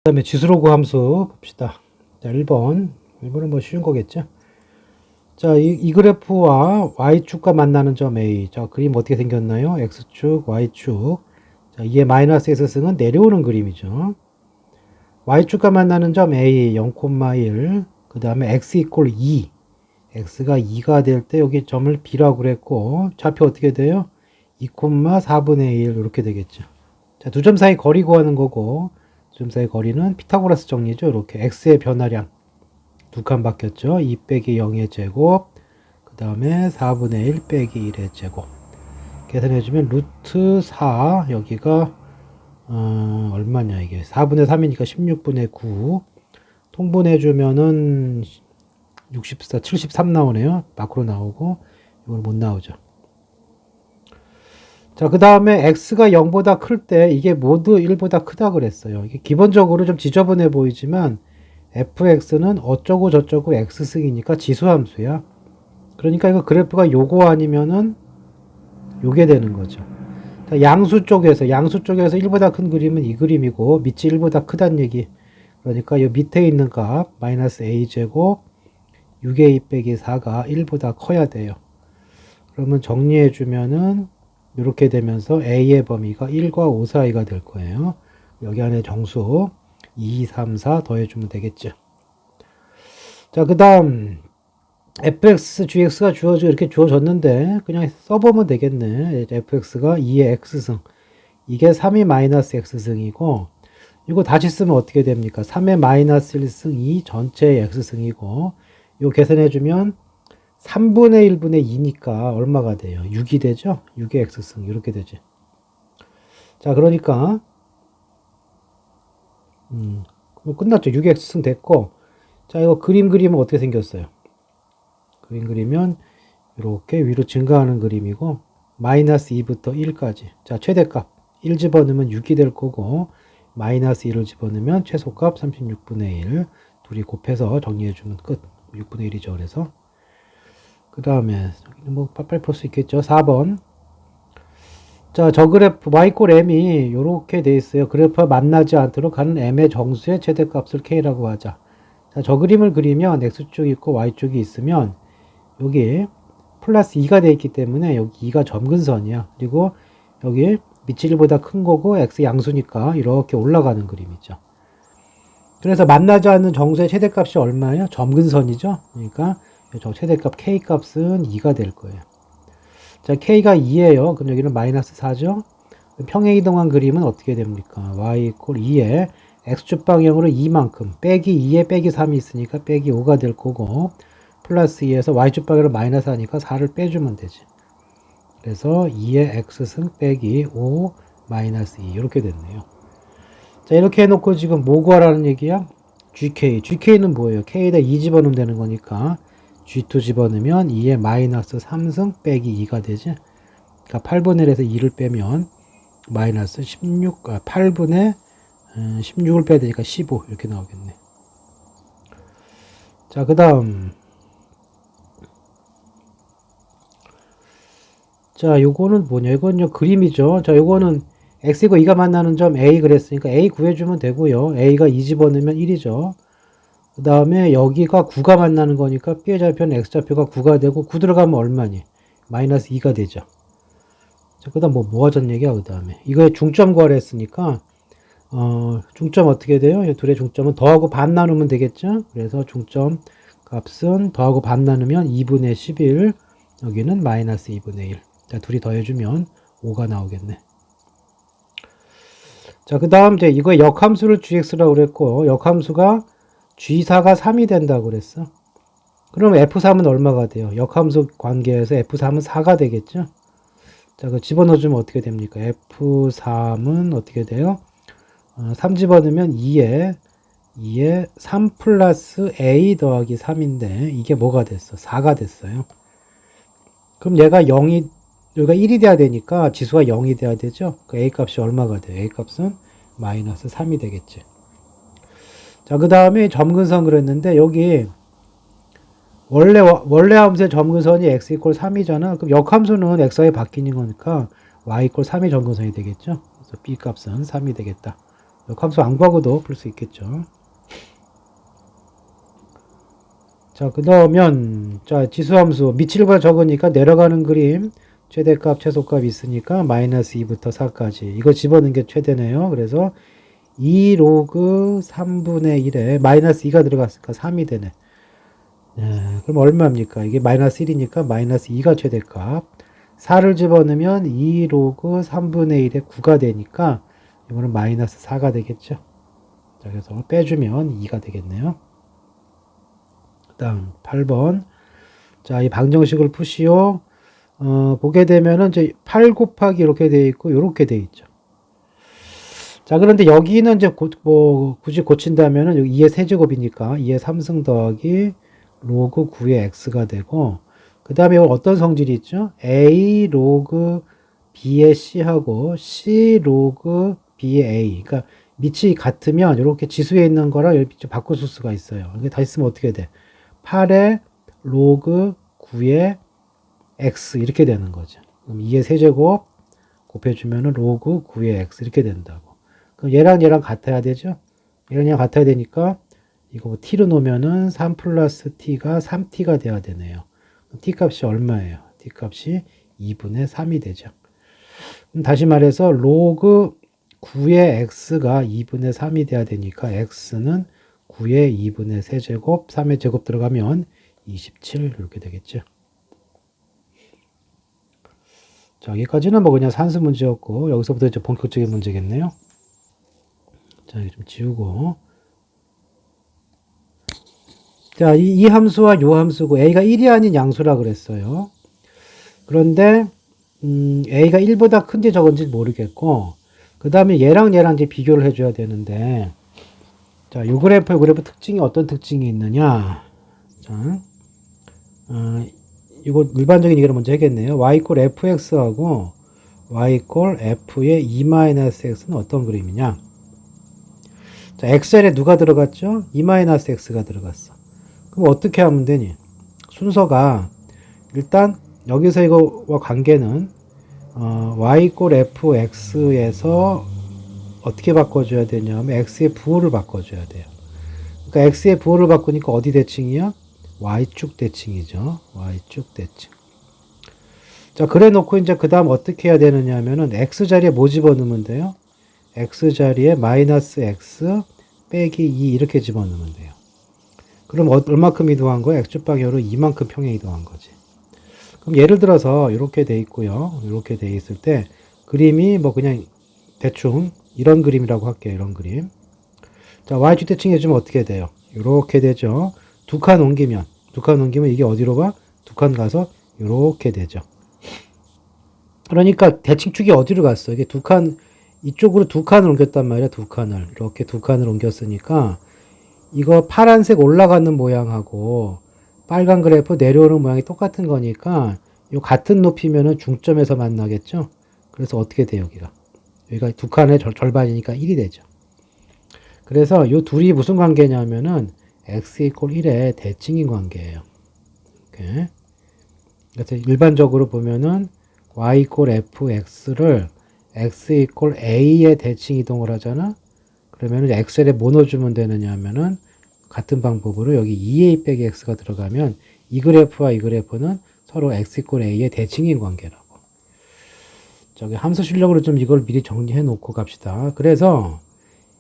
다음에 지수로그 함수 봅시다. 자, 1번은 뭐 쉬운 거겠죠. 자, 이 그래프와 y축과 만나는 점 A. 자, 그림 어떻게 생겼나요? x축, y축. 자, 이에 마이너스 x승은 내려오는 그림이죠. y축과 만나는 점 A 0,1. 그 다음에 x 이퀄 2. x가 2가 될 때 여기 점을 B라고 그랬고, 좌표 어떻게 돼요? 2,4분의 1 이렇게 되겠죠. 자, 두 점 사이 거리 구하는 거고, 두 점 사이 거리는 피타고라스 정리죠. 이렇게 x의 변화량 두 칸 바뀌었죠. 2 빼기 0의 제곱, 그 다음에 4분의 1 빼기 1의 제곱. 계산해주면 루트 4, 여기가 얼마냐 이게 4분의 3이니까 16분의 9. 통분해주면은 64, 73 나오네요. 밖으로 나오고 이건 못 나오죠. 자, 그 다음에 x가 0보다 클 때 이게 모두 1보다 크다 그랬어요. 이게 기본적으로 좀 지저분해 보이지만 fx는 어쩌고 저쩌고 x승이니까 지수함수야. 그러니까 이거 그래프가 요거 아니면은 요게 되는 거죠. 자, 양수 쪽에서 1보다 큰 그림은 이 그림이고 밑이 1보다 크다는 얘기. 그러니까 이 밑에 있는 값 마이너스 a제곱 6a 빼기 4가 1보다 커야 돼요. 그러면 정리해 주면은 이렇게 되면서 a의 범위가 1과 5 사이가 될 거예요. 여기 안에 정수 2, 3, 4 더해주면 되겠죠. 자, 그 다음 fx, gx가 이렇게 주어졌는데 그냥 써보면 되겠네. fx가 2의 x승, 이게 3의 마이너스 x승이고, 이거 다시 쓰면 어떻게 됩니까? 3의 마이너스 1승 2 전체의 x승이고, 이거 계산해주면 3분의 1분의 2니까 얼마가 돼요? 6이 되죠? 6의 x승 이렇게 되지. 자, 그러니까 끝났죠. 6의 x승 됐고, 자, 이거 그림 그리면 어떻게 생겼어요? 그림 그리면 이렇게 위로 증가하는 그림이고, 마이너스 2부터 1까지. 자, 최대값 1 집어넣으면 6이 될 거고, 마이너스 1을 집어넣으면 최소값 36분의 1. 둘이 곱해서 정리해주면 끝. 6분의 1이죠. 그래서 그 다음에 뭐 빨리 풀 수 있겠죠. 4번. 자, 저 그래프 y 꼴 m이 이렇게 돼 있어요. 그래프와 만나지 않도록 하는 m의 정수의 최대값을 k라고 하자. 자, 저 그림을 그리면 x축이 있고 y축이 있으면 여기 플러스 2가 돼 있기 때문에 여기 2가 점근선이야. 그리고 여기 밑이 1보다 큰 거고 x 양수니까 이렇게 올라가는 그림이죠. 그래서 만나지 않는 정수의 최대값이 얼마예요? 점근선이죠. 그러니까 저 최대값 k값은 2가 될 거예요. 자, k가 2예요. 그럼 여기는 마이너스 4죠. 평행이동한 그림은 어떻게 됩니까? y 이퀄 2에 x축 방향으로 2만큼 빼기 2에 빼기 3이 있으니까 빼기 5가 될 거고, 플러스 2에서 y축 방향으로 마이너스 하니까 4를 빼주면 되지. 그래서 2의 x승 빼기 5 마이너스 2 이렇게 됐네요. 자, 이렇게 해놓고 지금 뭐 구하라는 얘기야? gk는 뭐예요? k에다 2 집어넣으면 되는 거니까 g2 집어넣으면 2의 마이너스 3승 빼기 2가 되지. 그러니까 8분의 1에서 2를 빼면 마이너스 8분의 16을 빼야 되니까 15 이렇게 나오겠네. 자, 그 다음 자, 요거는 뭐냐? 이건 그림이죠. 자, 요거는 x이고 2가 만나는 점 a 그랬으니까 a 구해주면 되고요. a가 2 집어넣으면 1이죠. 그 다음에 여기가 9가 만나는 거니까 B의 좌표는 X좌표가 9가 되고 9 들어가면 얼마니? 마이너스 2가 되죠. 자, 그 다음 뭐 하자는 얘기야, 그 다음에. 이거에 중점 구하라 했으니까, 중점 어떻게 돼요? 이 둘의 중점은 더하고 반 나누면 되겠죠? 그래서 중점 값은 더하고 반 나누면 2분의 11, 여기는 마이너스 2분의 1. 자, 둘이 더해주면 5가 나오겠네. 자, 그 다음 이제 이거의 역함수를 gx라고 그랬고, 역함수가 G4가 3이 된다고 그랬어. 그럼 F3은 얼마가 돼요? 역함수 관계에서 F3은 4가 되겠죠? 자, 그 집어넣어주면 어떻게 됩니까? F3은 어떻게 돼요? 3 집어넣으면 2에 3 플러스 A 더하기 3인데, 이게 뭐가 됐어? 4가 됐어요. 그럼 얘가 0이, 여기가 1이 돼야 되니까 지수가 0이 돼야 되죠? 그 A 값이 얼마가 돼요? A 값은 마이너스 3이 되겠지. 자, 그 다음에 점근선 그랬는데, 여기 원래 함수의 점근선이 x 이퀄 3이잖아. 그럼 역함수는 x에 바뀌는 거니까 y 이퀄 3이 점근선이 되겠죠. 그래서 b 값은 3이 되겠다. 역함수 안 구하고도 풀 수 있겠죠. 자, 그러면 자 지수함수 밑이 1보다 적으니까 내려가는 그림 최대값 최소값 있으니까 마이너스 2부터 4까지 이거 집어넣은 게 최대네요. 그래서 2 로그 3분의 1에 마이너스 2가 들어갔으니까 3이 되네. 네, 그럼 얼마입니까? 이게 마이너스 1이니까 마이너스 2가 최대값. 4를 집어넣으면 2 로그 3분의 1에 9가 되니까 이거는 마이너스 4가 되겠죠. 자, 그래서 빼주면 2가 되겠네요. 그 다음 8번. 자, 이 방정식을 푸시오. 보게 되면은 이제 8 곱하기 이렇게 돼 있고 이렇게 돼 있죠. 자, 그런데 여기는 이제 굳이 고친다면은 여기 2의 세제곱이니까 2의 3승 더하기 로그 9의 x가 되고, 그 다음에 어떤 성질이 있죠? a 로그 b의 c하고 c 로그 b의 a. 그러니까 밑이 같으면 이렇게 지수에 있는 거랑 이렇게 바꿀 수가 있어요. 이게 다시 쓰면 어떻게 돼? 8의 로그 9의 x 이렇게 되는 거죠. 그럼 2의 세제곱 곱해주면은 로그 9의 x 이렇게 된다고. 그럼 얘랑 같아야 되죠? 얘랑 같아야 되니까 이거 뭐 t로 놓으면은 3 플러스 t가 3t가 돼야 되네요. t 값이 얼마예요? t 값이 2분의 3이 되죠. 그럼 다시 말해서 로그 9의 x가 2분의 3이 돼야 되니까 x는 9의 2분의 세제곱 3의 제곱 들어가면 27 이렇게 되겠죠. 자, 여기까지는 뭐 그냥 산수 문제였고 여기서부터 이제 본격적인 문제겠네요. 자, 이거 좀 지우고. 자, 이 함수와 요 함수고 a가 1이 아닌 양수라 그랬어요. 그런데 a가 1보다 큰지 적은지 모르겠고, 그 다음에 얘랑 이제 비교를 해줘야 되는데, 자, 요 그래프 특징이 어떤 특징이 있느냐. 자, 이거 일반적인 얘기를 먼저 하겠네요. y 이퀄 fx하고 y 이퀄 f의 2-x는 어떤 그림이냐. 자, x절에 누가 들어갔죠? 2-x가 들어갔어. 그럼 어떻게 하면 되니? 순서가 일단 여기서 이거와 관계는 y 이퀄 fx에서 어떻게 바꿔줘야 되냐면 x의 부호를 바꿔줘야 돼요. 그러니까 x의 부호를 바꾸니까 어디 대칭이야? y축 대칭이죠. y축 대칭. 자, 그래 놓고 이제 그 다음 어떻게 해야 되느냐 하면은 x자리에 뭐 집어넣으면 돼요? x자리에 마이너스 x 빼기 2 이렇게 집어넣으면 돼요. 그럼 얼마큼 이동한 거야? x축 방향으로 이만큼 평행 이동한 거지. 그럼 예를 들어서 이렇게 돼 있고요. 이렇게 돼 있을 때 그림이 뭐 그냥 대충 이런 그림이라고 할게요. 이런 그림. 자, y축 대칭 해주면 어떻게 돼요? 이렇게 되죠. 두 칸 옮기면 이게 어디로 가? 두 칸 가서 이렇게 되죠. 그러니까 대칭축이 어디로 갔어? 이게 두 칸, 이쪽으로 두 칸을 옮겼단 말이야. 두 칸을. 이렇게 두 칸을 옮겼으니까 이거 파란색 올라가는 모양하고 빨간 그래프 내려오는 모양이 똑같은 거니까 요 같은 높이면은 중점에서 만나겠죠. 그래서 어떻게 돼요, 여기가 두 칸의 절반이니까 1이 되죠. 그래서 요 둘이 무슨 관계냐면은 x 이퀄 1의 대칭인 관계예요. 이렇게. 그래서 일반적으로 보면은 y 이퀄 fx를 x 이퀄 a의 대칭 이동을 하잖아. 그러면은 x에 뭐 넣어주면 되느냐 하면은 같은 방법으로 여기 2a 빼기 x가 들어가면 이 그래프와 이 그래프는 서로 x 이퀄 a의 대칭인 관계라고. 저기 함수 실력으로 좀 이걸 미리 정리해 놓고 갑시다. 그래서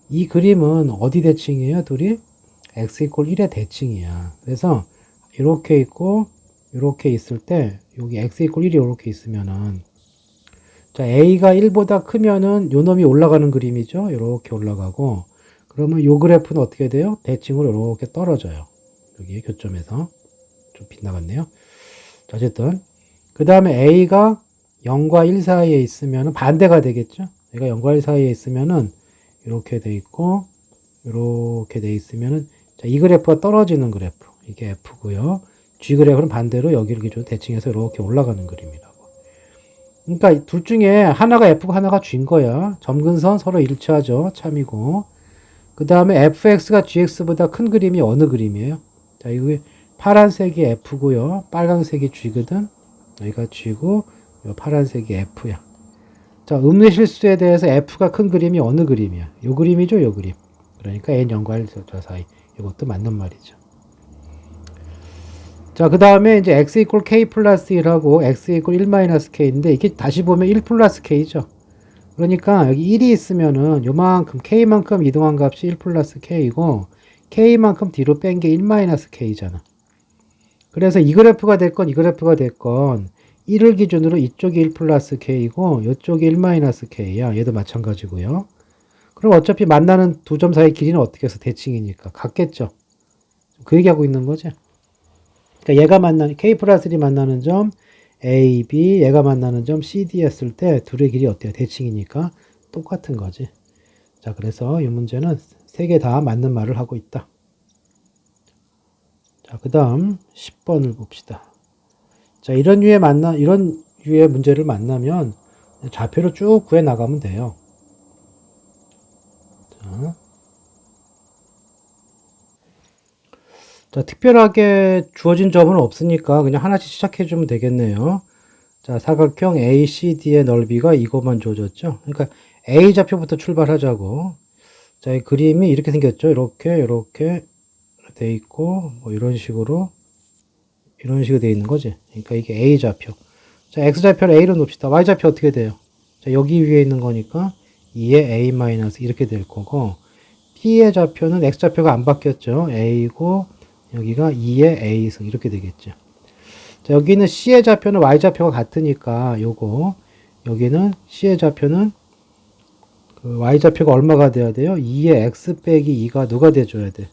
이 그림은 어디 대칭이에요? 둘이 x 이퀄 1의 대칭이야. 그래서 이렇게 있고 이렇게 있을 때 여기 x 이퀄 1이 이렇게 있으면은 자, a가 1보다 크면은 요 놈이 올라가는 그림이죠. 이렇게 올라가고 그러면 요 그래프는 어떻게 돼요? 대칭으로 이렇게 떨어져요. 여기 교점에서 좀 빗나갔네요. 자, 어쨌든 그 다음에 a가 0과 1 사이에 있으면은 반대가 되겠죠. a가 0과 1 사이에 있으면은 이렇게 돼 있고 이렇게 돼 있으면은 자, 이 그래프가 떨어지는 그래프 이게 f고요. g 그래프는 반대로 여기를 기준으로 대칭해서 이렇게 올라가는 그림이라고. 그러니까 둘 중에 하나가 f고 하나가 g인 거야. 점근선 서로 일치하죠. 참이고. 그 다음에 fx가 gx보다 큰 그림이 어느 그림이에요? 자, 이거 파란색이 f고요. 빨간색이 g거든. 여기가 g고 요 파란색이 f야. 자, 음의 실수에 대해서 F가 큰 그림이 어느 그림이야? 요 그림이죠, 요 그림. 그러니까 N 0과 1 사이. 이것도 맞는 말이죠. 자, 그 다음에 이제 x 이퀄 k 플러스 1하고 x 이퀄 1 마이너스 k인데 이게 다시 보면 1 플러스 k죠. 그러니까 여기 1이 있으면은 요만큼 k만큼 이동한 값이 1 플러스 k이고 k만큼 뒤로 뺀 게 1 마이너스 k잖아. 그래서 이 그래프가 됐건 이 그래프가 됐건 1을 기준으로 이쪽이 1 플러스 k이고 이쪽이 1 마이너스 k야. 얘도 마찬가지고요. 그럼 어차피 만나는 두 점 사이 길이는 어떻게 해서 대칭이니까 같겠죠. 그 얘기하고 있는 거지. 그러니까 얘가 만나는 k 플러스 1이 만나는 점 A, B, 얘가 만나는 점 C, D 했을 때 둘의 길이 어때요? 대칭이니까 똑같은 거지. 자, 그래서 이 문제는 세 개 다 맞는 말을 하고 있다. 자, 그 다음 10번을 봅시다. 자, 이런 유의 문제를 만나면 좌표로 쭉 구해 나가면 돼요. 자, 특별하게 주어진 점은 없으니까 그냥 하나씩 시작해 주면 되겠네요. 자, 사각형 ACD의 넓이가 이것만 주어졌죠. 그러니까 A 좌표부터 출발하자고. 자, 이 그림이 이렇게 생겼죠. 이렇게 돼 있고, 뭐 이런 식으로 돼 있는 거지. 그러니까 이게 A 좌표. 자, X 좌표를 A로 놓읍시다. Y 좌표 어떻게 돼요? 자, 여기 위에 있는 거니까 2의 A 마이너스 이렇게 될 거고, P의 좌표는 X 좌표가 안 바뀌었죠. A고, 여기가 2의 A승 이렇게 되겠죠. 자, 여기는 C의 좌표는 Y 좌표가 같으니까 여기는 C의 좌표는 그 Y 좌표가 얼마가 돼야 돼요? 2의 X 빼기 2가 누가 돼줘야 돼?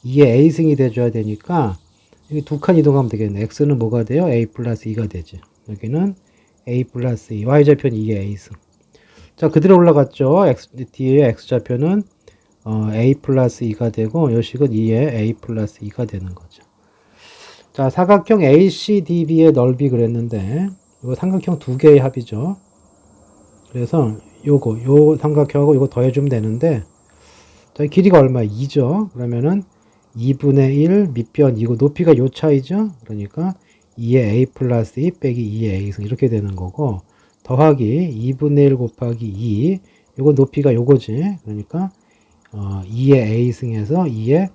2의 A승이 돼줘야 되니까 여기 두 칸 이동하면 되겠네. X는 뭐가 돼요? A 플러스 2가 되지. 여기는 A 플러스 2, Y 좌표는 2의 A승. 자, 그대로 올라갔죠. 뒤에 X 좌표는 A 플러스 2가 되고 요식은 2의 A 플러스 2가 되는 거죠. 자, 사각형 ACDB의 넓이 그랬는데 이거 삼각형 두 개의 합이죠. 그래서 요 삼각형하고 이거 더해주면 되는데 자, 길이가 얼마? 2죠. 그러면은 2분의 1 밑변 이거 높이가 요 차이죠. 그러니까 2의 A 플러스 2 빼기 2의 A승 이렇게 되는 거고 더하기 2분의 1 곱하기 2 요거 높이가 요거지. 그러니까 2의 A승에서 2의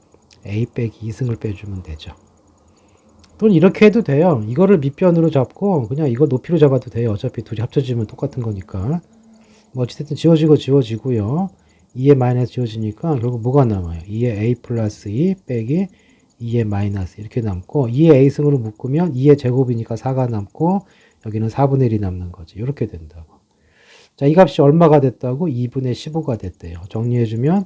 A 빼기 2승을 빼주면 되죠. 또는 이렇게 해도 돼요. 이거를 밑변으로 잡고 그냥 이거 높이로 잡아도 돼요. 어차피 둘이 합쳐지면 똑같은 거니까. 뭐 어찌됐든 지워지고요. 2의 마이너스 지워지니까 결국 뭐가 남아요? 2의 A 플러스 2 빼기 2의 마이너스 이렇게 남고 2의 A승으로 묶으면 2의 제곱이니까 4가 남고 여기는 4분의 1이 남는 거지. 이렇게 된다고. 자, 이 값이 얼마가 됐다고? 2분의 15가 됐대요. 정리해주면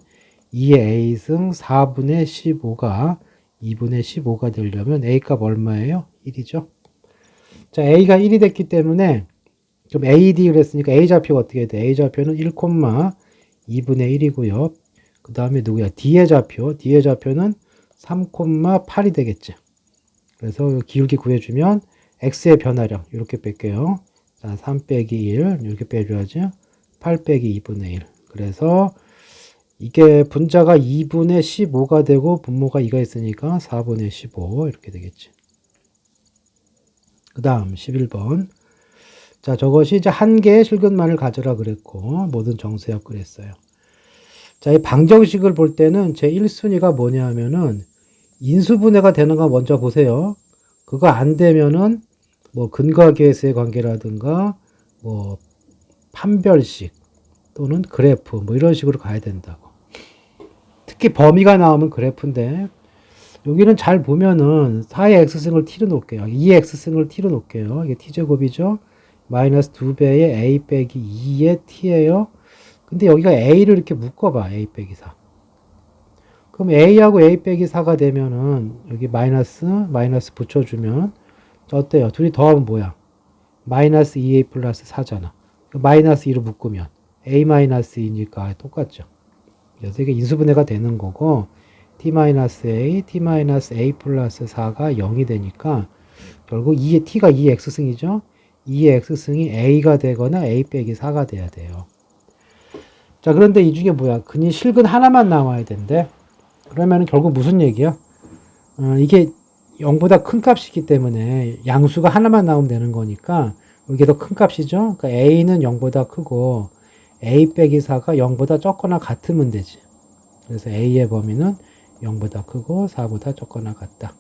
2의 A승 4분의 15가 2분의 15가 되려면 A값 얼마예요? 1이죠. 자, A가 1이 됐기 때문에 그럼 AD 그랬으니까 A 좌표가 어떻게 돼? A 좌표는 1, 2분의 1이고요. 그 다음에 누구야? D의 좌표는 3, 8이 되겠지. 그래서 기울기 구해주면 X의 변화량 이렇게 뺄게요. 자, 3 빼기 1 이렇게 빼줘야죠. 8 빼기 2분의 1. 그래서 이게 분자가 2분의 15가 되고 분모가 2가 있으니까 4분의 15 이렇게 되겠지. 그 다음 11번. 자, 저것이 이제 한 개의 실근만을 가져라 그랬고 모든 정수역 그랬어요. 자, 이 방정식을 볼 때는 제 1순위가 뭐냐 하면은 인수분해가 되는가 먼저 보세요. 그거 안 되면은 뭐 근과계수의 관계라든가 뭐 판별식 또는 그래프 뭐 이런 식으로 가야 된다고. 특히 범위가 나오면 그래프인데 여기는 잘 보면은 4의 x승을 t로 놓을게요. 2의 x승을 t로 놓을게요. 이게 t제곱이죠. 마이너스 2배의 a 빼기 2의 t예요. 근데 여기가 a를 이렇게 묶어봐. a 빼기 4. 그럼 a하고 a 빼기 4가 되면은 여기 마이너스 붙여주면 어때요? 둘이 더하면 뭐야? 마이너스 2a 플러스 4잖아. 마이너스 2로 묶으면 a 마이너스 2니까 똑같죠. 그래서 이게 인수분해가 되는 거고 t-a, t-a 플러스 4가 0이 되니까 결국 t가 2의 x승이죠. 2의 x승이 a가 되거나 a 빼기 4가 돼야 돼요. 자, 그런데 이 중에 뭐야? 근이 실근 하나만 나와야 된대. 그러면 결국 무슨 얘기야? 이게 0보다 큰 값이기 때문에 양수가 하나만 나오면 되는 거니까 이게 더 큰 값이죠. 그러니까 a는 0보다 크고 a 빼기 4가 0보다 적거나 같으면 되지. 그래서 a의 범위는 0보다 크고 4보다 적거나 같다.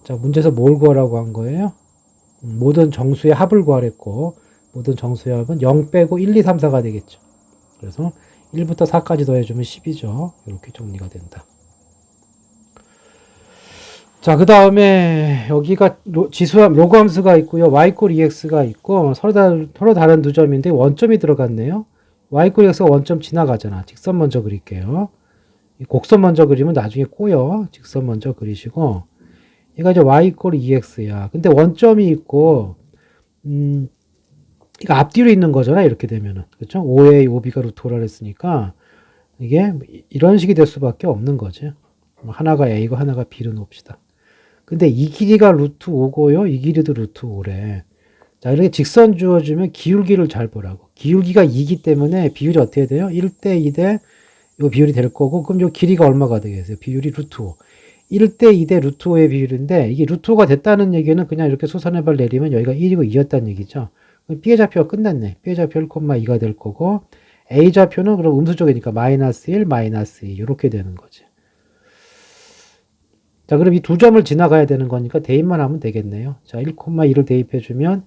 자, 문제에서 뭘 구하라고 한 거예요? 모든 정수의 합을 구하랬고, 모든 정수의 합은 0 빼고 1, 2, 3, 4가 되겠죠. 그래서 1부터 4까지 더해주면 10이죠. 이렇게 정리가 된다. 자, 그 다음에 여기가 지수함, 로그함수가 있고요. y 꼴 2x가 있고 서로 다른 두 점인데 원점이 들어갔네요. y 꼴 2x가 원점 지나가잖아. 직선 먼저 그릴게요. 곡선 먼저 그리면 나중에 꼬여. 직선 먼저 그리시고 얘가 이제 y 꼴 2x야. 근데 원점이 있고 이거 앞뒤로 있는 거잖아. 이렇게 되면은. 그렇죠? 5a, 5b가 루트 5라 했으니까 이게 이런 식이 될 수밖에 없는 거지. 하나가 a고 하나가 b로 놓읍시다. 근데 이 길이가 루트 5고요. 이 길이도 루트 5래. 자, 이렇게 직선 주어주면 기울기를 잘 보라고. 기울기가 2기 때문에 비율이 어떻게 돼요? 1대 2대 요 비율이 될 거고, 그럼 요 길이가 얼마가 되겠어요? 비율이 루트 5. 1대 2대 루트 5의 비율인데, 이게 루트 5가 됐다는 얘기는 그냥 이렇게 수선해발 내리면 여기가 1이고 2였다는 얘기죠. B의 좌표가 끝났네. B의 좌표 1,2가 될 거고, A 좌표는 그럼 음수 쪽이니까 마이너스 1, 마이너스 2. 이렇게 되는 거지. 자, 그럼 이 두 점을 지나가야 되는 거니까 대입만 하면 되겠네요. 자, 1,2를 대입해주면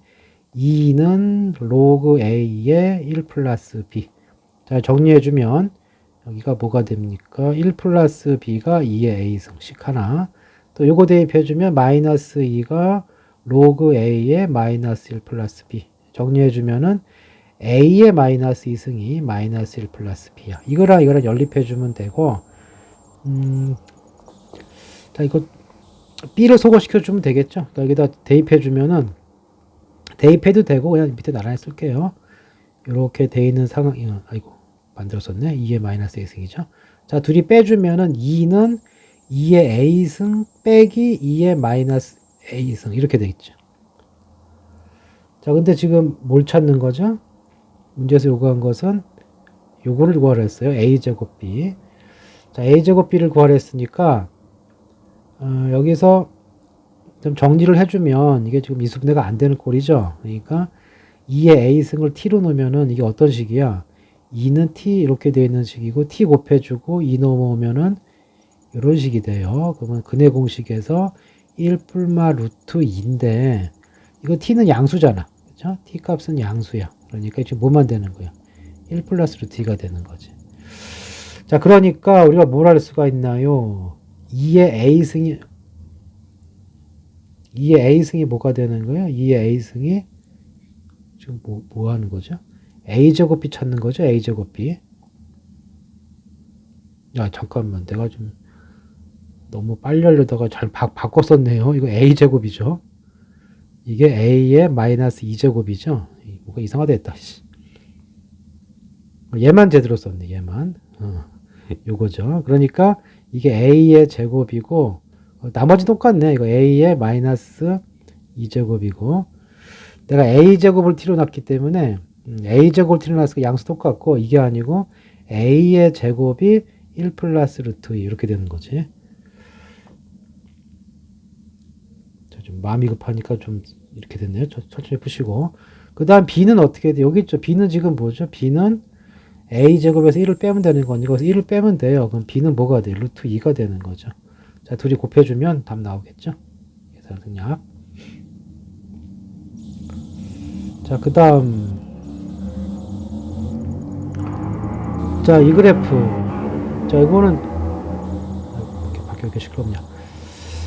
2는 로그 A의 1 플러스 B. 자, 정리해주면 여기가 뭐가 됩니까? 1 플러스 B가 2의 A승씩 하나. 또 요거 대입해주면 마이너스 2가 로그 A의 마이너스 1 플러스 B. 정리해주면은 A의 마이너스 2승이 마이너스 1 플러스 B야. 이거랑 연립해주면 되고, 자, 이거 B를 소거시켜주면 되겠죠? 그러니까 여기다 대입해주면은, 대입해도 되고, 그냥 밑에 나란히 쓸게요. 이렇게 돼 있는 상황이, 아이고, 만들었었네. 2의 마이너스 A승이죠. 자, 둘이 빼주면은 2는 2의 A승 빼기 2의 마이너스 A승. 이렇게 돼 있죠. 자, 근데 지금 뭘 찾는 거죠? 문제에서 요구한 것은 요거를 구하라 했어요. A제곱 B. 자, A제곱 B를 구하라 했으니까, 여기서 좀 정리를 해주면 이게 지금 미수분해가 안 되는 꼴이죠. 그러니까 2의 A승을 T로 놓으면은 이게 어떤 식이야? 2는 T 이렇게 되어 있는 식이고 T 곱해주고 2 넘어오면은 이런 식이 돼요. 그러면 근해 공식에서 1 풀마 루트 2인데 이거 T는 양수잖아. 그렇죠? T 값은 양수야. 그러니까 지금 뭐만 되는 거야? 1 플러스 루트 2가 되는 거지. 자, 그러니까 우리가 뭘 할 수가 있나요? 2의 A승이 뭐가 되는 거예요? 2의 A승이 지금 뭐 하는 거죠? A제곱 B 찾는 거죠? A제곱 B. 야, 잠깐만. 내가 좀 너무 빨리 하려다가 잘 바꿨었네요. 이거 A제곱이죠. 이게 A의 마이너스 2제곱이죠. 뭐가 이상하다 했다. 얘만 제대로 썼네. 얘만. 요거죠. 그러니까 이게 A의 제곱이고 나머지 똑같네. 이거 A의 마이너스 2제곱이고 내가 A제곱을 T로 놨기 때문에 A제곱을 T로 놨으니까 양수 똑같고 이게 아니고 A의 제곱이 1 플러스 루트 2 이렇게 되는 거지. 자, 좀 마음이 급하니까 좀 이렇게 됐네요. 천천히 푸시고. 그 다음 B는 어떻게 돼? 여기 있죠. B는 지금 뭐죠? B는 A제곱에서 1을 빼면 되는 거니까 여기서 1을 빼면 돼요. 그럼 B는 뭐가 돼? 루트 2가 되는 거죠. 자, 둘이 곱해주면 답 나오겠죠? 계산 생략. 자, 그 다음. 자, 이 그래프. 자, 이거는, 이렇게 바뀌게 시끄럽냐.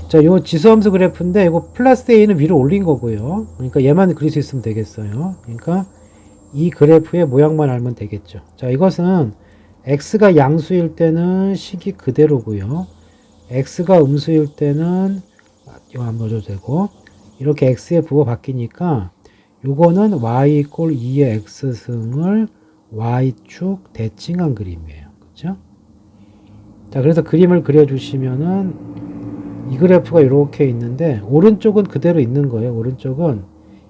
자, 요 지수함수 그래프인데, 이거 플러스 A는 위로 올린 거고요. 그러니까 얘만 그릴 수 있으면 되겠어요. 그러니까 이 그래프의 모양만 알면 되겠죠. 자, 이것은 X가 양수일 때는 식이 그대로고요. X가 음수일 때는 이거 안 넣어줘도 되고, 이렇게 X의 부호 바뀌니까, 요거는 Y 꼴 2의 X승을 Y축 대칭한 그림이에요. 그렇죠? 자, 그래서 그림을 그려주시면은 이 그래프가 이렇게 있는데 오른쪽은 그대로 있는 거예요. 오른쪽은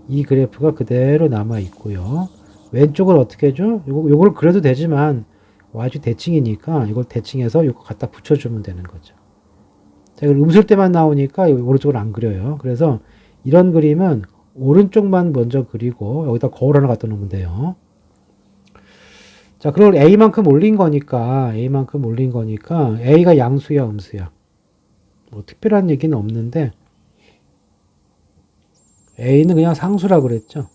이 그래프가 그대로 남아 있고요. 왼쪽은 어떻게 해줘? 요걸 그려도 되지만 Y축 대칭이니까 이걸 대칭해서 요거 갖다 붙여주면 되는 거죠. 자, 이걸 음수일 때만 나오니까 오른쪽은 안 그려요. 그래서 이런 그림은 오른쪽만 먼저 그리고 여기다 거울 하나 갖다 놓으면 돼요. 자, 그걸 A만큼 올린 거니까 A가 양수야, 음수야. 뭐 특별한 얘기는 없는데 A는 그냥 상수라 그랬죠.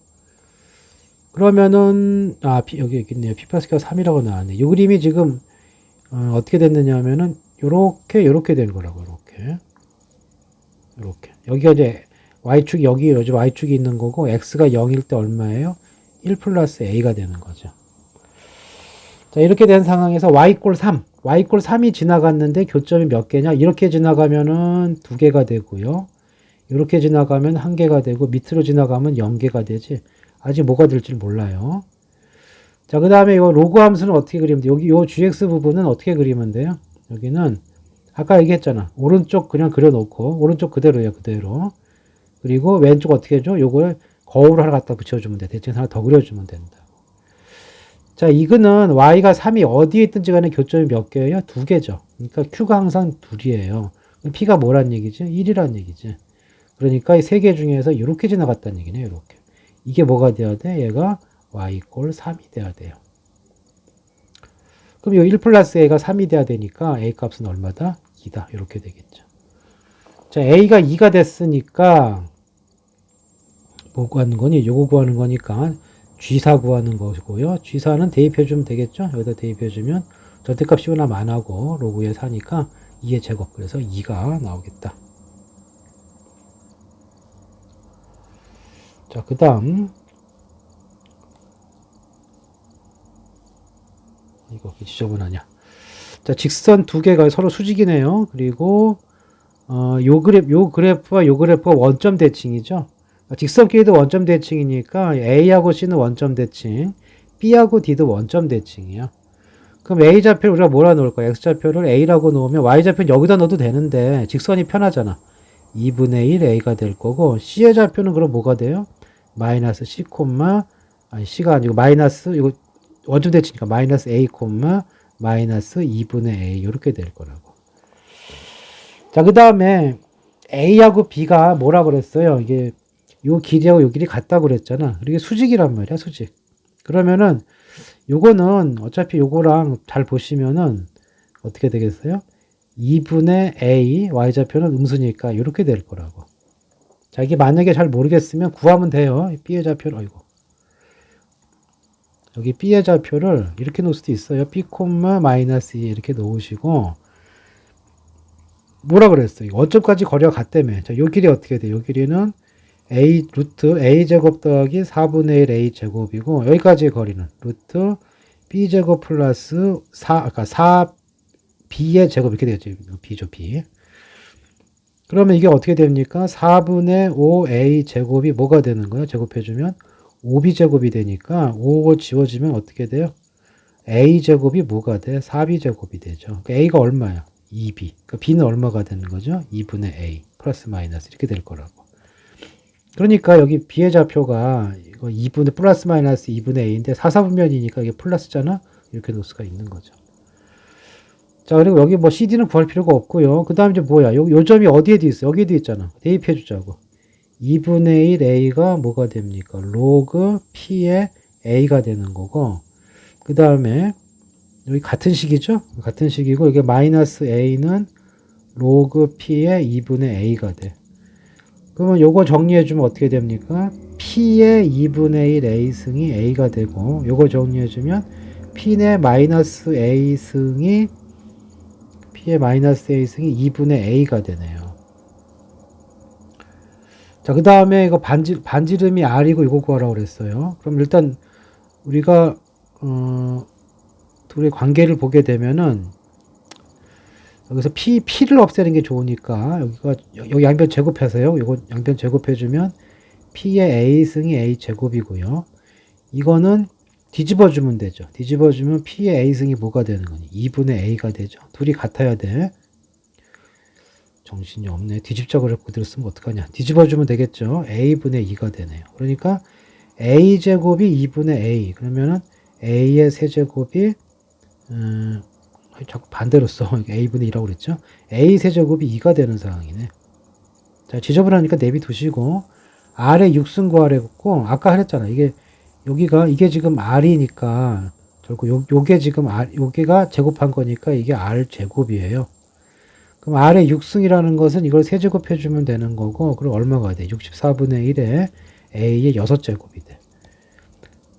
그러면은 여기 있네요. P 플러스 Q가 3이라고 나왔네. 이 그림이 지금 어떻게 됐느냐 하면은 요렇게 된 거라고. 요렇게. 여기가 이제 Y축이 여기 Y축이 있는 거고 X가 0일 때 얼마예요? 1 플러스 A가 되는 거죠. 자, 이렇게 된 상황에서 Y꼴 3이 지나갔는데 교점이 몇 개냐? 이렇게 지나가면은 2개가 되고요. 이렇게 지나가면 1개가 되고 밑으로 지나가면 0개가 되지. 아직 뭐가 될지 몰라요. 자, 그 다음에 이 로그 함수는 어떻게 그리면 돼? 여기 요 gx 부분은 어떻게 그리면 돼요? 여기는 아까 얘기했잖아. 오른쪽 그냥 그려놓고 오른쪽 그대로예요. 그대로. 그리고 왼쪽 어떻게 해줘? 요걸 거울 하나 갖다 붙여주면 돼. 대칭 하나 더 그려주면 된다. 자, 이거는 y가 3이 어디에 있든지 간에 교점이 몇 개예요? 2개죠. 그러니까 q가 항상 2이에요. p가 뭐란 얘기지? 1이란 얘기지. 그러니까 이 3개 중에서 이렇게 지나갔다는 얘기네. 이렇게. 이게 뭐가 돼야 돼? 얘가 y꼴 3이 돼야 돼요. 그럼 이 1 플러스 a가 3이 돼야 되니까 a 값은 얼마다? 2다. 이렇게 되겠죠. 자, a가 2가 됐으니까 뭐 구하는 거니? 요거 구하는 거니까 G4 구하는 것이고요. G4는 대입해주면 되겠죠? 여기다 대입해주면 절대값 씌우나 만하고 로그에 4니까 2의 제곱. 그래서 2가 나오겠다. 자, 그 다음 이거 지저분하냐. 자, 직선 2개가 서로 수직이네요. 그리고 요 그래프와 요 그래프가 원점 대칭이죠. 직선끼리도 원점 대칭이니까 A하고 C는 원점 대칭, B하고 D도 원점 대칭이야. 그럼 A좌표를 우리가 뭐라 놓을 거야? X좌표를 A라고 놓으면 Y좌표는 여기다 넣어도 되는데 직선이 편하잖아. 2분의 1 A가 될 거고 C의 좌표는 그럼 뭐가 돼요? 마이너스 C, C가 아니고 마이너스, 이거 원점 대칭이니까 마이너스 A, 마이너스 2분의 A 이렇게 될 거라고. 자, 그 다음에 A하고 B가 뭐라 그랬어요? 이게 요 길이하고 요 길이 같다고 그랬잖아. 이게 수직이란 말이야, 수직. 그러면은 요거는 어차피 요거랑 잘 보시면은 어떻게 되겠어요? 2분의 A, Y좌표는 음수니까 이렇게 될 거라고. 자, 이게 만약에 잘 모르겠으면 구하면 돼요. B의 좌표를, 여기 B의 좌표를 이렇게 놓을 수도 있어요. B, 마이너스 2 이렇게 놓으시고, 뭐라 그랬어요? 어점까지 거리가 같다며. 자, 요 길이 어떻게 돼? 요 길이는 A, 루트 A제곱 더하기 4분의 1 A제곱이고, 여기까지의 거리는 루트 B제곱 플러스 4, B의 제곱 이렇게 되겠죠. B죠, B. 그러면 이게 어떻게 됩니까? 4분의 5 A제곱이 뭐가 되는 거예요? 제곱해주면 5B제곱이 되니까 5 지워지면 어떻게 돼요? A제곱이 뭐가 돼? 4B제곱이 되죠. 그러니까 A가 얼마야? 2B. 그러니까 B는 얼마가 되는 거죠? 2분의 A 플러스 마이너스 이렇게 될 거라고. 그러니까 여기 B의 좌표가 이거 2분의 플러스 마이너스 2분의 A인데 4사분면이니까 이게 플러스잖아? 이렇게 놓을 수가 있는 거죠. 자, 그리고 여기 뭐 CD는 구할 필요가 없고요. 그 다음 이제 뭐야? 요 점이 어디에도 있어? 여기에도 있잖아. 대입해 주자고. 2분의 1 A가 뭐가 됩니까? 로그 P의 A가 되는 거고, 그 다음에 여기 같은 식이죠? 같은 식이고, 이게 마이너스 A는 로그 P의 2분의 A가 돼. 그러면 요거 정리해주면 어떻게 됩니까? P의 2분의 1 A승이 A가 되고, 요거 정리해주면 P의 마이너스 A승이 P의 마이너스 A승이 2분의 A가 되네요. 자, 그 다음에 이거 반지름이 R이고 이거 구하라고 그랬어요. 그럼 일단 우리가 둘의 관계를 보게 되면은 여기서 P를 없애는 게 좋으니까 여기 양변 제곱해서요. 이거 양변 제곱해주면 P의 A승이 A 제곱이고요. 이거는 뒤집어주면 되죠. 뒤집어주면 P의 A승이 뭐가 되는 거니? 2분의 A가 되죠. 둘이 같아야 돼. 정신이 없네. 뒤집자고 그랬고 들었으면 어떡하냐. 뒤집어주면 되겠죠. A분의 2가 되네요. 그러니까 A제곱이 2분의 A. 그러면은 A의 세제곱이 자꾸 반대로 써. A분의 2라고 그랬죠. A 세제곱이 2가 되는 상황이네. 자, 지저분하니까 내비두시고 R의 6승 구하래고, 아까 그랬잖아. 이게 지금 R이니까, 결국 요게 지금 요게가 제곱한 거니까 이게 R 제곱이에요. 그럼 R의 6승이라는 것은 이걸 세제곱해주면 되는 거고, 그럼 얼마가 돼? 64분의 1에 A의 6제곱이 돼.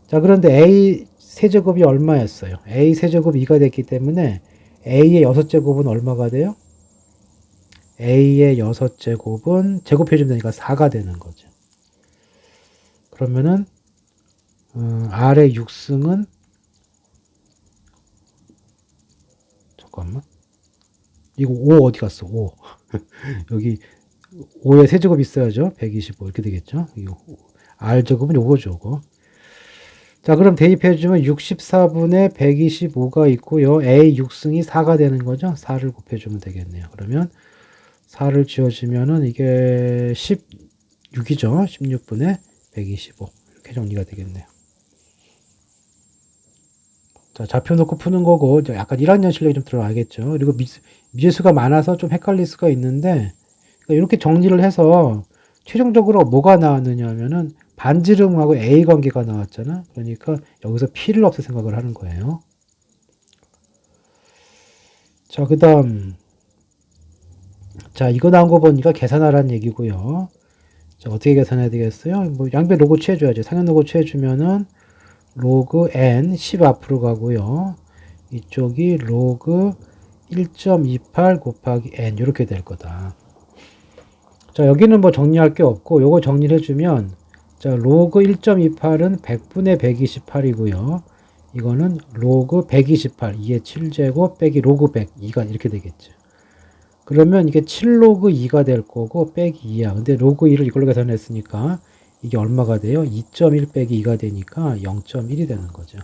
자, 그런데 A 세제곱이 얼마였어요? A 세제곱이 2가 됐기 때문에 A의 6제곱은 얼마가 돼요? A의 6제곱은 제곱해주면 되니까 4가 되는 거죠. 그러면은 R의 6승은 잠깐만, 이거 5 어디 갔어? 5 여기 5에 세제곱 있어야죠. 125 이렇게 되겠죠. 이거 R제곱은 요거죠. 요거. 자, 그럼 대입해주면 64분의 125가 있고요. A 6승이 4가 되는 거죠. 4를 곱해주면 되겠네요. 그러면 4를 지워주면은 이게 16이죠. 16분의 125. 이렇게 정리가 되겠네요. 자, 좌표 놓고 푸는 거고, 약간 1학년 실력이 좀 들어가겠죠. 그리고 미지수가 많아서 좀 헷갈릴 수가 있는데, 이렇게 정리를 해서 최종적으로 뭐가 나왔느냐 하면은 반지름하고 A 관계가 나왔잖아. 그러니까 여기서 P를 없앨 생각을 하는 거예요. 자, 그 다음. 자, 이거 나온 거 보니까 계산하라는 얘기고요. 자, 어떻게 계산해야 되겠어요? 뭐 양변 로그 취해줘야죠. 상현 로그 취해주면은 로그 n 10 앞으로 가고요. 이쪽이 로그 1.28 곱하기 n 이렇게 될 거다. 자, 여기는 뭐 정리할 게 없고 요거 정리를 해주면, 자, 로그 1.28은 100분의 128이고요. 이거는 로그 128, 2의 7제곱 빼기 로그 100, 2가 이렇게 되겠죠. 그러면 이게 7로그 2가 될 거고 빼기 2야. 근데 로그 2를 이걸로 계산했으니까 이게 얼마가 돼요? 2.1 빼기 2가 되니까 0.1이 되는 거죠.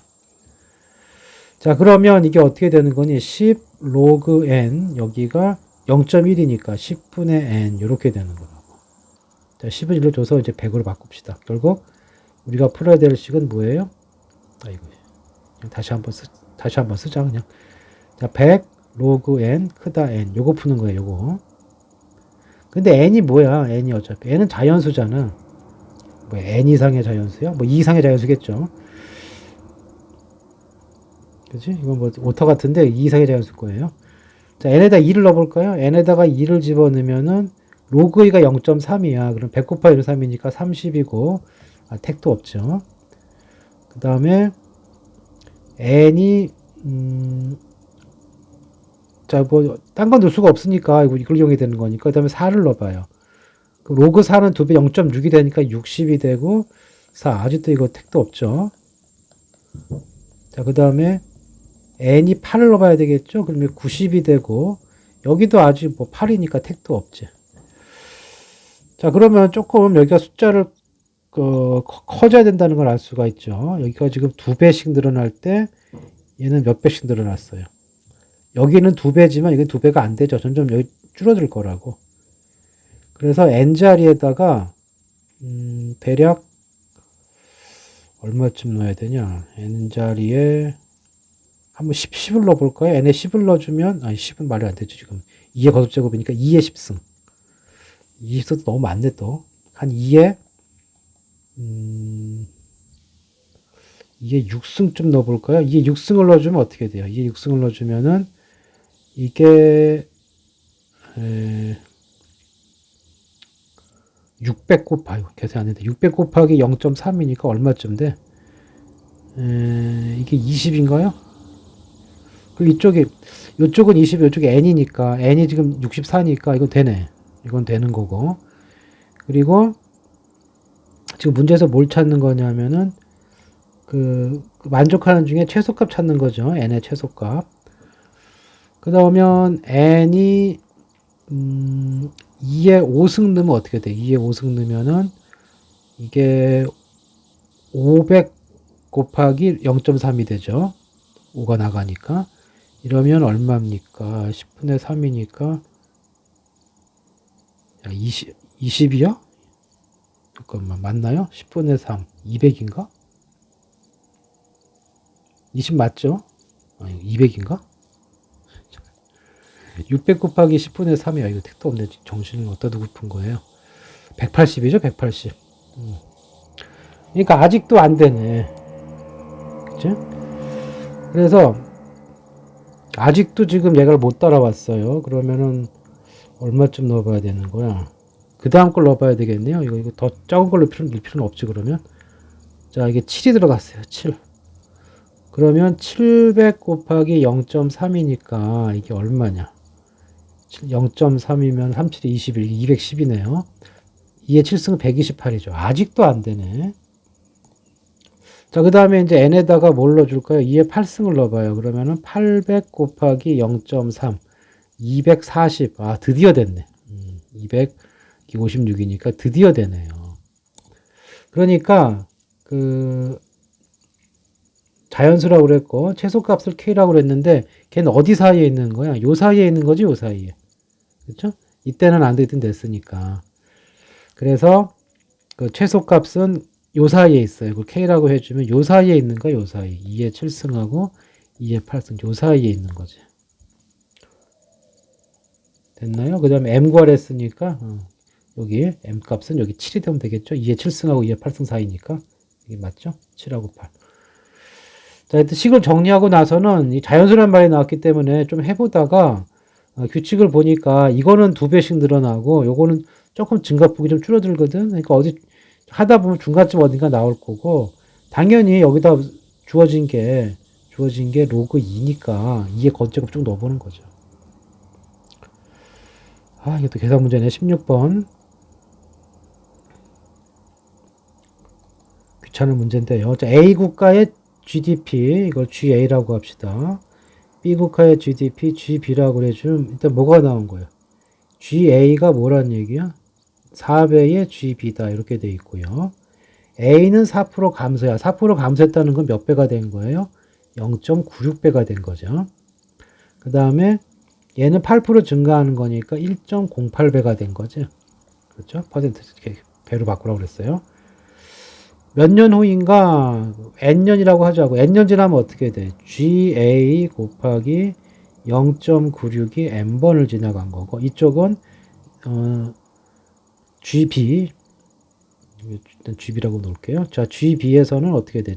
자, 그러면 이게 어떻게 되는 거니? 10 로그 n, 여기가 0.1이니까 10분의 n 이렇게 되는 거라고. 자, 10을 1로 줘서 이제 100으로 바꿉시다. 결국 우리가 풀어야 될 식은 뭐예요? 아이고, 다시 한번 쓰자 그냥. 자, 100 로그 n 크다 n, 요거 푸는 거예요. 요거. 근데 n이 뭐야? n이 어차피 n은 자연수잖아. 뭐 n 이상의 자연수야? 뭐 2 이상의 자연수겠죠. 그치? 이건 뭐 오타 같은데 2 이상의 자연수일 거예요. 자, n에다 2를 넣어볼까요? n에다가 2를 집어넣으면은 로그 2가 0.3이야. 그럼 100 곱하기 3이니까 30이고, 택도 없죠. 그 다음에 n이 자, 뭐 딴 건 넣을 수가 없으니까 이걸 이용해야 되는 거니까, 그 다음에 4를 넣어봐요. 그 로그 4는 2배 0.6이 되니까 60이 되고 4. 아직도 이거 택도 없죠. 자, 그 다음에 n이 8을 넣어봐야 되겠죠. 그러면 90이 되고, 여기도 아직 뭐 8이니까 택도 없지. 자, 그러면 조금 여기가 숫자를 커져야 된다는 걸 알 수가 있죠. 여기가 지금 2배씩 늘어날 때 얘는 몇 배씩 늘어났어요. 여기는 2배지만 이건 2배가 안 되죠. 점점 여기 줄어들 거라고. 그래서 n자리에다가 대략 얼마쯤 넣어야 되냐. n자리에 한번 10을 넣어볼까요? n에 10을 넣어주면, 아니 10은 말이 안 되죠. 지금 2의 거듭제곱이니까 2의 10승. 20승도 너무 많네 또. 한 2의 2의 6승쯤 넣어볼까요? 2의 6승을 넣어주면 어떻게 돼요? 2의 6승을 넣어주면은 이게 600 곱하기, 계산 안 했는데 600 곱하기 0.3이니까 얼마쯤 돼? 이게 20인가요? 그리고 이쪽은 20, 이쪽이 n이니까, n이 지금 64니까 이건 되네. 이건 되는 거고. 그리고 지금 문제에서 뭘 찾는 거냐면은 만족하는 중에 최소값 찾는 거죠. n의 최소값. 그러면 n이 2에 5승 넣으면 어떻게 돼? 2에 5승 넣으면은 이게 500 곱하기 0.3이 되죠. 5가 나가니까. 이러면 얼마입니까? 10분의 3이니까 20이요? 잠깐만, 맞나요? 10분의 3 200인가? 20 맞죠? 아니 200인가? 600 곱하기 10분의 3이야. 이거 택도 없네. 정신을 어디다 두고 푼 거예요? 180이죠? 180. 그러니까 아직도 안 되네. 그치? 그래서 아직도 지금 얘가 못 따라왔어요. 그러면은 얼마쯤 넣어봐야 되는 거야? 그 다음 걸 넣어봐야 되겠네요. 이거 더 작은 걸로 넣을 필요는 없지, 그러면. 자, 이게 7이 들어갔어요. 7. 그러면 700 곱하기 0.3이니까 이게 얼마냐? 0.3이면 3, 7이 21, 210이네요. 2의 7승은 128이죠. 아직도 안 되네. 자, 그 다음에 이제 n에다가 뭘 넣어줄까요? 2의 8승을 넣어봐요. 그러면은 800 곱하기 0.3, 240. 아, 드디어 됐네. 256이니까 드디어 되네요. 그러니까, 자연수라고 그랬고, 최소값을 k라고 그랬는데, 걔는 어디 사이에 있는 거야? 요 사이에 있는 거지, 요 사이에. 그쵸? 이때는 안 되든 됐으니까. 그래서, 그 최소값은 요 사이에 있어요. 그 k라고 해주면 요 사이에 있는 거야, 요 사이. 2의 7승하고 2의 8승, 요 사이에 있는 거지. 됐나요? 그 다음에 m 구하랬으니까, 여기 m 값은 여기 7이 되면 되겠죠? 2의 7승하고 2의 8승 사이니까. 이게 맞죠? 7하고 8. 자, 일단 식을 정리하고 나서는 이 자연수란 말이 나왔기 때문에 좀 해보다가 규칙을 보니까 이거는 2배씩 늘어나고 요거는 조금 증가폭이 좀 줄어들거든. 그러니까 어디 하다 보면 중간쯤 어딘가 나올 거고 당연히 여기다 주어진 게 로그 2니까 2의 거제곱 쭉 넣어보는 거죠. 아, 이게 또 계산 문제네. 16번. 귀찮은 문제인데요. 자, A 국가의 GDP, 이걸 GA라고 합시다. B 국가의 GDP, GB라고 해주면 일단 뭐가 나온 거예요? GA가 뭐란 얘기야? 4배의 GB다. 이렇게 돼 있고요. A는 4% 감소야. 4% 감소했다는 건 몇 배가 된 거예요? 0.96배가 된 거죠. 그 다음에 얘는 8% 증가하는 거니까 1.08배가 된 거죠. 그렇죠? 퍼센트 이렇게 배로 바꾸라고 그랬어요. 몇 년 후인가 n년이라고 하자고. n년 지나면 어떻게 돼? GA 곱하기 0.96이 n번을 지나간 거고 이쪽은 GB 일단 GB라고 놓을게요. 자, GB에서는 어떻게 돼?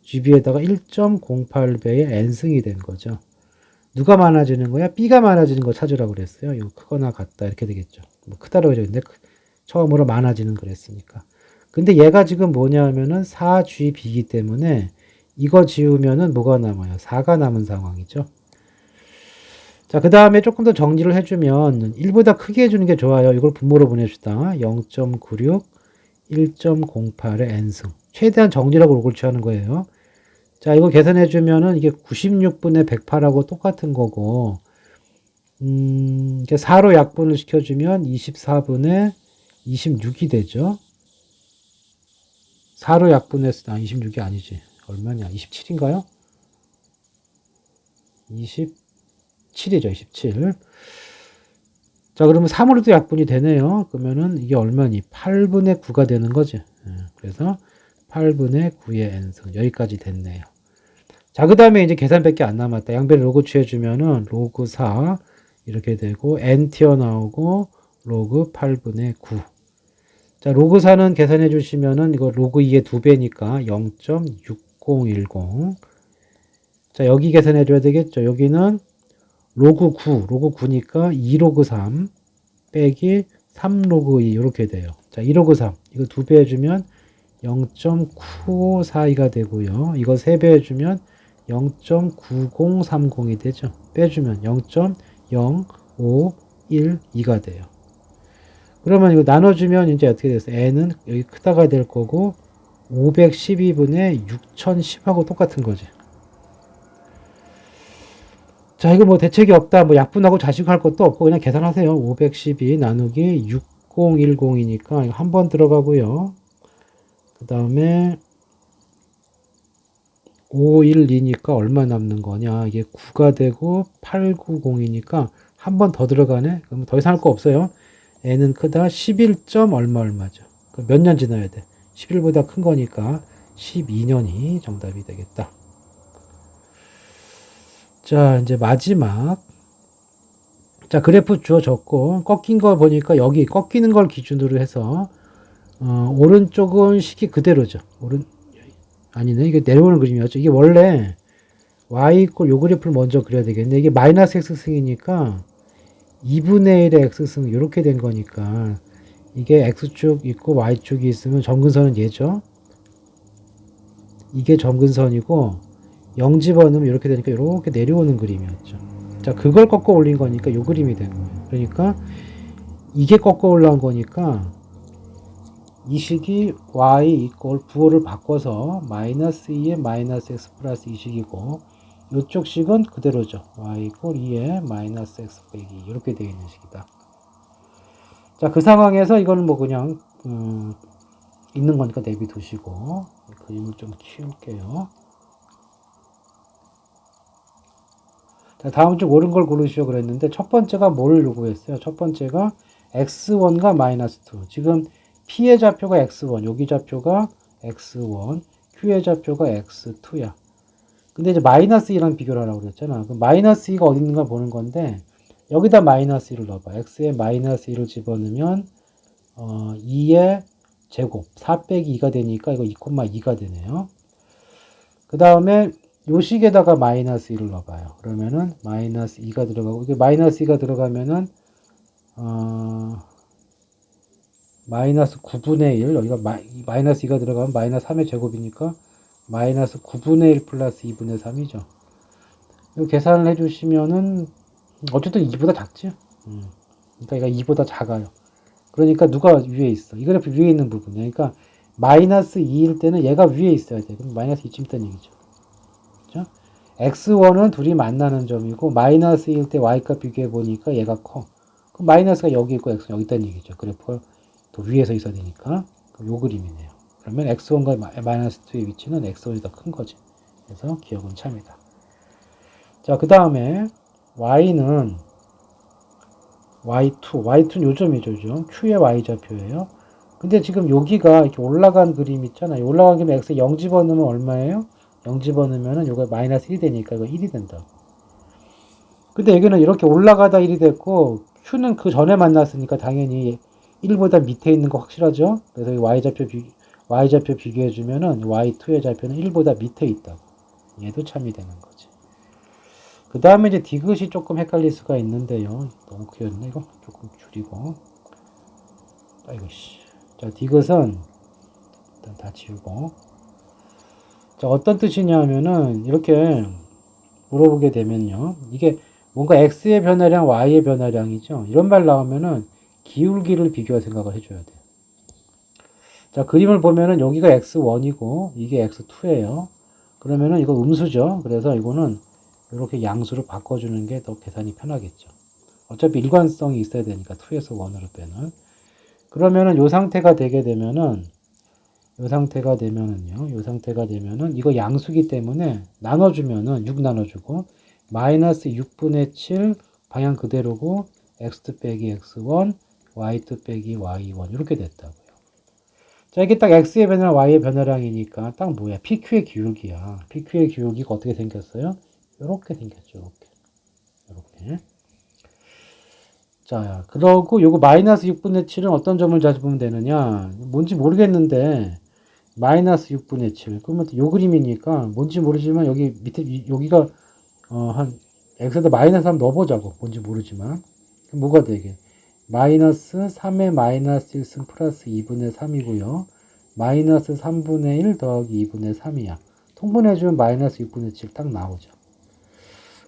GB에다가 1.08배의 n승이 된 거죠. 누가 많아지는 거야? B가 많아지는 거 찾으라고 그랬어요. 이거 크거나 같다 이렇게 되겠죠. 뭐 크다라고 그랬는데 처음으로 많아지는 그랬으니까. 근데 얘가 지금 뭐냐면은 4GB이기 때문에 이거 지우면은 뭐가 남아요? 4가 남은 상황이죠. 자, 그 다음에 조금 더 정리를 해주면 1보다 크게 해주는 게 좋아요. 이걸 분모로 보내줍시다. 0.96, 1.08의 n승. 최대한 정리라고 이걸 취하는 거예요. 자, 이거 계산해주면은 이게 96분의 108하고 똑같은 거고, 이게 4로 약분을 시켜주면 24분의 26이 되죠. 4로 약분했을 때, 26이 아니지. 얼마냐? 27인가요? 27이죠, 27. 자, 그러면 3으로도 약분이 되네요. 그러면은 이게 얼마니? 8분의 9가 되는 거지. 그래서 8분의 9의 n승. 여기까지 됐네요. 자, 그 다음에 이제 계산밖에 안 남았다. 양변 로그 취해주면은 로그 4 이렇게 되고 n 튀어나오고 로그 8분의 9. 자, 로그 4는 계산해 주시면은 이거 로그 2의 2배니까 0.6010. 자, 여기 계산해 줘야 되겠죠. 여기는 로그 9, 로그 9니까 2로그 3 빼기 3로그 2 이렇게 돼요. 자, 2로그 3 이거 2배 해주면 0.9542가 되고요. 이거 3배 해주면 0.9030이 되죠. 빼주면 0.0512가 돼요. 그러면 이거 나눠주면 이제 어떻게 됐어요? n은 여기 크다가 될 거고 512분의 6010하고 똑같은 거지. 자, 이거 뭐 대책이 없다. 뭐 약분하고 자식할 것도 없고 그냥 계산하세요. 512 나누기 6010이니까 한 번 들어가고요. 그 다음에 512니까 얼마 남는 거냐. 이게 9가 되고 890이니까 한 번 더 들어가네. 그럼 더 이상 할 거 없어요. n은 크다 11. 얼마죠. 몇 년 지나야 돼. 11보다 큰 거니까 12년이 정답이 되겠다. 자, 이제 마지막. 자, 그래프 주어졌고 꺾인 거 보니까 여기 꺾이는 걸 기준으로 해서 오른쪽은 식이 그대로죠. 아니네. 이게 내려오는 그림이었죠. 이게 원래 y 이꼴 요 그래프를 먼저 그려야 되겠네. 이게 마이너스 x승이니까 2분의 1의 x승 이렇게 된 거니까 이게 x축 있고 y축이 있으면 점근선은 얘죠. 이게 점근선이고 0 집어넣으면 이렇게 되니까 이렇게 내려오는 그림이었죠. 자, 그걸 꺾어 올린 거니까 요 그림이 된 거예요. 그러니까 이게 꺾어 올라온 거니까 이 식이 y 이꼴 부호를 바꿔서 마이너스 2에 마이너스 x 플러스 2식이고 이쪽 식은 그대로죠. y 이꼴 2에 마이너스 x 빼기 이렇게 되어 있는 식이다. 자, 그 상황에서 이거는 뭐 그냥 있는 거니까 내비두시고 그림을 좀 키울게요. 자, 다음 중 옳은 걸 고르시오 그랬는데 첫 번째가 뭘 요구했어요? 첫 번째가 x1과 마이너스 2. 지금 p의 좌표가 x1, 여기 좌표가 x1, q의 좌표가 x2야. 근데 이제 마이너스 2랑 비교를 하라고 그랬잖아. 그럼 마이너스 2가 어디 있는가 보는 건데 여기다 마이너스 2를 넣어봐. x에 마이너스 2를 집어넣으면 2의 제곱 4 빼기 2가 되니까 이거 2,2가 되네요. 그 다음에 요 식에다가 마이너스 1을 넣어봐요. 그러면은 마이너스 2가 들어가고 이게 마이너스 2가 들어가면은 마이너스 9분의 1 여기가 마이너스 2가 들어가면 마이너스 3의 제곱이니까 마이너스 9분의 1 플러스 2분의 3이죠. 이거 계산을 해주시면은 어쨌든 2보다 작죠. 그러니까 얘가 2보다 작아요. 그러니까 누가 위에 있어? 이 그래프 위에 있는 부분이야. 그러니까 마이너스 2일 때는 얘가 위에 있어야 돼. 그럼 마이너스 2쯤 있다는 얘기죠. 그렇죠? x1은 둘이 만나는 점이고 마이너스 1일 때 y값 비교해 보니까 얘가 커. 그럼 마이너스가 여기 있고 x는 여기 있다는 얘기죠. 그래프가 또 위에서 있어야 되니까 요 그림이네요. 그러면 x1과 마이너스 2의 위치는 x1이 더 큰 거지. 그래서 기억은 참이다. 자, 그 다음에 y는 y2는 요점이죠. q의 y좌표예요. 근데 지금 여기가 이렇게 올라간 그림 있잖아요. 올라간 그림에 x 0 집어넣으면 얼마예요? 0 집어넣으면 요거 마이너스 1이 되니까 이거 1이 된다. 근데 여기는 이렇게 올라가다 1이 됐고 q는 그 전에 만났으니까 당연히 1보다 밑에 있는 거 확실하죠? 그래서 y좌표 비교해주면은 y2의 좌표는 1보다 밑에 있다고. 얘도 참이 되는 거지. 그 다음에 이제 디귿이 조금 헷갈릴 수가 있는데요. 너무 크였네, 이거. 조금 줄이고. 아이고, 씨. 자, 디귿은 일단 다 지우고. 자, 어떤 뜻이냐면은, 이렇게 물어보게 되면요. 이게 뭔가 x의 변화량, y의 변화량이죠. 이런 말 나오면은 기울기를 비교할 생각을 해줘야 돼요. 자, 그림을 보면은 여기가 x1이고, 이게 x2예요. 그러면은 이거 음수죠. 그래서 이거는 이렇게 양수로 바꿔주는 게 더 계산이 편하겠죠. 어차피 일관성이 있어야 되니까 2에서 1으로 빼는. 그러면은 요 상태가 되게 되면은 요 상태가 되면은 이거 양수기 때문에 나눠주면은 6 나눠주고 마이너스 6분의 7 방향 그대로고 x2 빼기 x1 y2 빼기 y1 이렇게 됐다고요. 자, 이게 딱 x의 변화랑 y의 변화량이니까 딱 뭐야? pq의 기울기야. pq의 기울기가 어떻게 생겼어요? 이렇게 생겼죠. 이렇게. 자, 그러고 요거 마이너스 6분의 7은 어떤 점을 찾으면 되느냐? 뭔지 모르겠는데 마이너스 6분의 7. 그러면 요 그림이니까 뭔지 모르지만 여기 밑에 여기가 한 x에다 마이너스 3 넣어보자고. 뭔지 모르지만 뭐가 되게? 마이너스 3의 마이너스 1승 플러스 2분의 3이고요. 마이너스 3분의 1 더하기 2분의 3이야. 통분해주면 마이너스 6분의 7 딱 나오죠.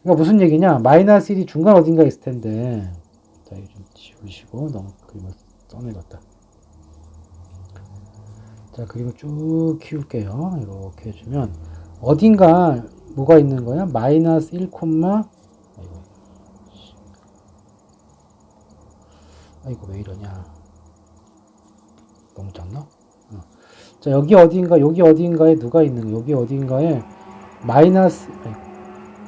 그러니까 무슨 얘기냐? 마이너스 1이 중간 어딘가 있을 텐데. 자, 이거 좀 지우시고 너무 그림을 써내렸다. 자, 그림을 쭉 키울게요. 이렇게 해주면 어딘가 뭐가 있는 거야? 마이너스 1, 아이고 왜 이러냐? 너무 작나? 자, 여기 어딘가에 누가 있는 거야? 여기 어딘가에 마이너스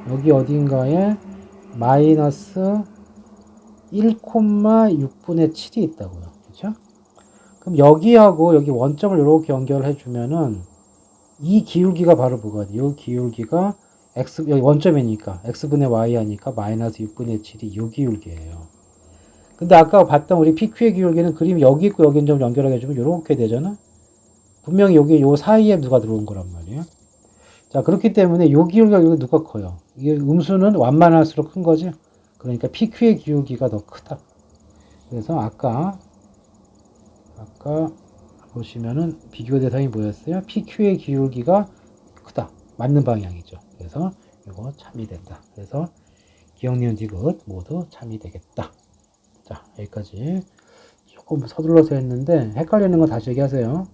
여기 어딘가에 마이너스 1,6분의 7이 있다고요. 그렇죠? 그럼 여기하고 여기 원점을 이렇게 연결해 주면은 이 기울기가 바로 뭐가 돼? 이 기울기가 x 여기 원점이니까 x분의 y 하니까 마이너스 6분의 7이 이 기울기예요. 근데 아까 봤던 우리 PQ의 기울기는 그림이 여기 있고 여기는 좀 연결하게 해주면 이렇게 되잖아. 분명히 여기 요 사이에 누가 들어온 거란 말이에요. 자, 그렇기 때문에 요 기울기가 여기 누가 커요? 이게 음수는 완만할수록 큰 거지. 그러니까 PQ의 기울기가 더 크다. 그래서 아까 보시면은 비교 대상이 뭐였어요? PQ의 기울기가 크다. 맞는 방향이죠. 그래서 이거 참이 된다. 그래서 기억, 니은, 디귿 모두 참이 되겠다. 자, 여기까지 조금 서둘러서 했는데 헷갈리는 거 다시 얘기하세요.